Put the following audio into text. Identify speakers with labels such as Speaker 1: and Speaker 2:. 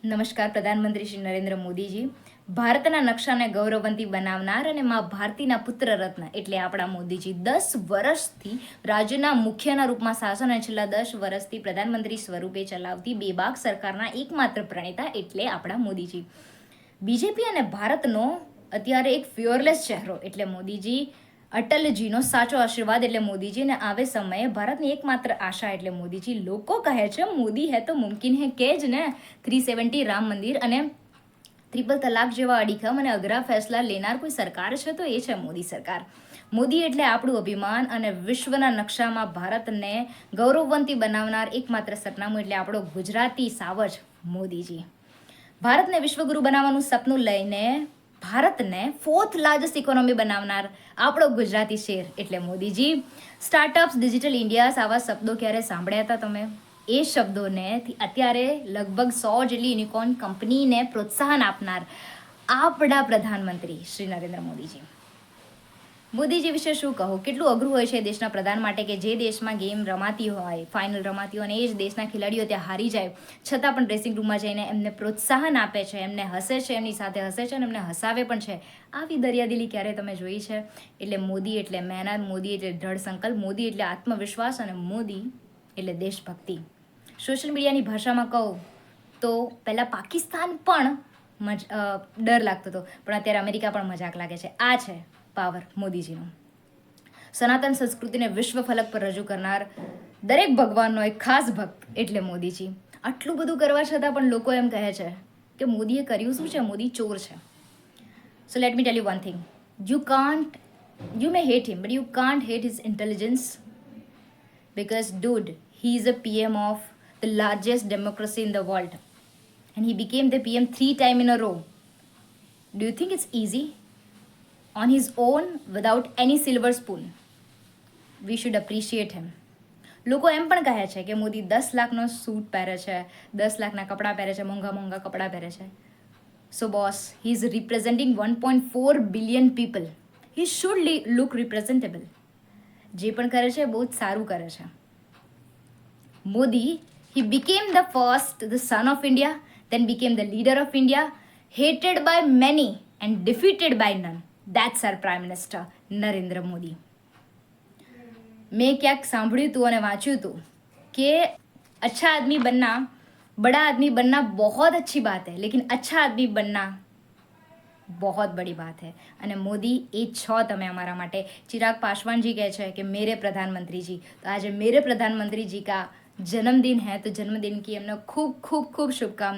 Speaker 1: નમસ્કાર. પ્રધાનમંત્રી શ્રી નરેન્દ્ર મોદીજી ભારતના નકશાને ગૌરવવંતી બનાવનાર અને મા ભારતીના પુત્ર રત્ન એટલે આપણા મોદીજી 10 વર્ષથી રાજ્યના મુખ્યના રૂપમાં શાસન અને છેલ્લા 10 વર્ષથી પ્રધાનમંત્રી સ્વરૂપે ચલાવતી બેબાક સરકારના એકમાત્ર પ્રણેતા એટલે આપણા મોદીજી. બીજેપી અને ભારતનો અત્યારે એક ફિયરલેસ ચહેરો એટલે મોદીજી, અટલજીનો સાચો આશીર્વાદ એટલે મોદીજી, અને આવે સમયે ભારતની એકમાત્ર આશા એટલે મોદીજી. લોકો કહે છે મોદી હે તો મુમકિન હે, કે જ ને 370 રામ મંદિર અને ટ્રિપલ તલાક જેવા અડીખમ અને અઘરા ફેસલા લેનાર કોઈ સરકાર છે તો એ છે મોદી સરકાર. મોદી એટલે આપણું અભિમાન અને વિશ્વના નકશામાં ભારતને ગૌરવવંતી બનાવનાર એકમાત્ર સરનામું એટલે આપણો ગુજરાતી સાવજ મોદીજી. ભારતને વિશ્વગુરુ બનાવવાનું સપનું લઈને ભારતને 4th લાર્જેસ્ટ ઇકોનોમી બનાવનાર આપણો ગુજરાતી શેર એટલે મોદીજી. સ્ટાર્ટઅપ્સ, ડિજિટલ ઇન્ડિયા, આવા શબ્દો ક્યારે સાંભળ્યા હતા તમે? એ શબ્દોને અત્યારે લગભગ 100 જેટલી યુનિકોર્ન કંપનીને પ્રોત્સાહન આપનાર આપણા પ્રધાનમંત્રી શ્રી નરેન્દ્ર મોદીજી. મોદીજી વિશે શું કહું? કેટલું અઘરું હોય છે દેશના પ્રધાન માટે કે જે દેશમાં ગેમ રમાતી હોય, ફાઇનલ રમાતી હોય અને એ જ દેશના ખેલાડીઓ ત્યાં હારી જાય છતાં પણ ડ્રેસિંગ રૂમમાં જઈને એમને પ્રોત્સાહન આપે છે, એમને હસે છે, એમની સાથે હસે છે અને એમને હસાવે પણ છે. આવી દરિયાદિલી ક્યારે તમે જોઈ છે? એટલે મોદી એટલે મહેનત, મોદી એટલે દ્રઢ સંકલ્પ, મોદી એટલે આત્મવિશ્વાસ અને મોદી એટલે દેશભક્તિ. સોશિયલ મીડિયાની ભાષામાં કહું તો પહેલાં પાકિસ્તાન પણ ડર લાગતો હતો, પણ અત્યારે અમેરિકા પણ મજાક લાગે છે. આ છે પાવર મોદીજીનો. સનાતન સંસ્કૃતિને વિશ્વ ફલક પર રજૂ કરનાર દરેક ભગવાનનો એક ખાસ ભક્ત એટલે મોદીજી. આટલું બધું કરવા છતાં પણ લોકો એમ કહે છે કે મોદીએ કર્યું શું છે? મોદી ચોર છે. So let me tell you one thing. You may hate him, but you can't hate his intelligence because, dude, he is a PM of the largest democracy in the world. And he became the PM 3 times in a row. Do you think it's easy? On his own, without any silver spoon. We should appreciate him. લોકો એમ પણ કહે છે કે મોદી 10 લાખનો suit પહેરે છે, 10 લાખના કપડાં પહેરે છે, મોંઘા કપડાં પહેરે છે. So boss, he is representing 1.4 billion people. He should look representable. જે પણ કરે છે બહુ જ સારું કરે છે. Modi, he became the first, the son of India, then became the leader of India, hated by many and defeated by none. That's our Prime Minister, Narendra Modi. મેં ક્યાંક સાંભળ્યું હતું અને વાંચ્યું હતું કે अच्छा आदमी बनना, बड़ा आदमी बनना बहुत अच्छी बात है, लेकिन अच्छा आदमी बनना बहुत बड़ी बात है. અને મોદી એ છો તમે અમારા માટે. ચિરાગ પાસવાનજી કહે છે કે મેરે પ્રધાનમંત્રીજી. તો આજે મેરે પ્રધાનમંત્રીજી કા જન્મદિન હૈ, તો જન્મદિન કી એમને ખૂબ ખૂબ ખૂબ શુભકામનાएं.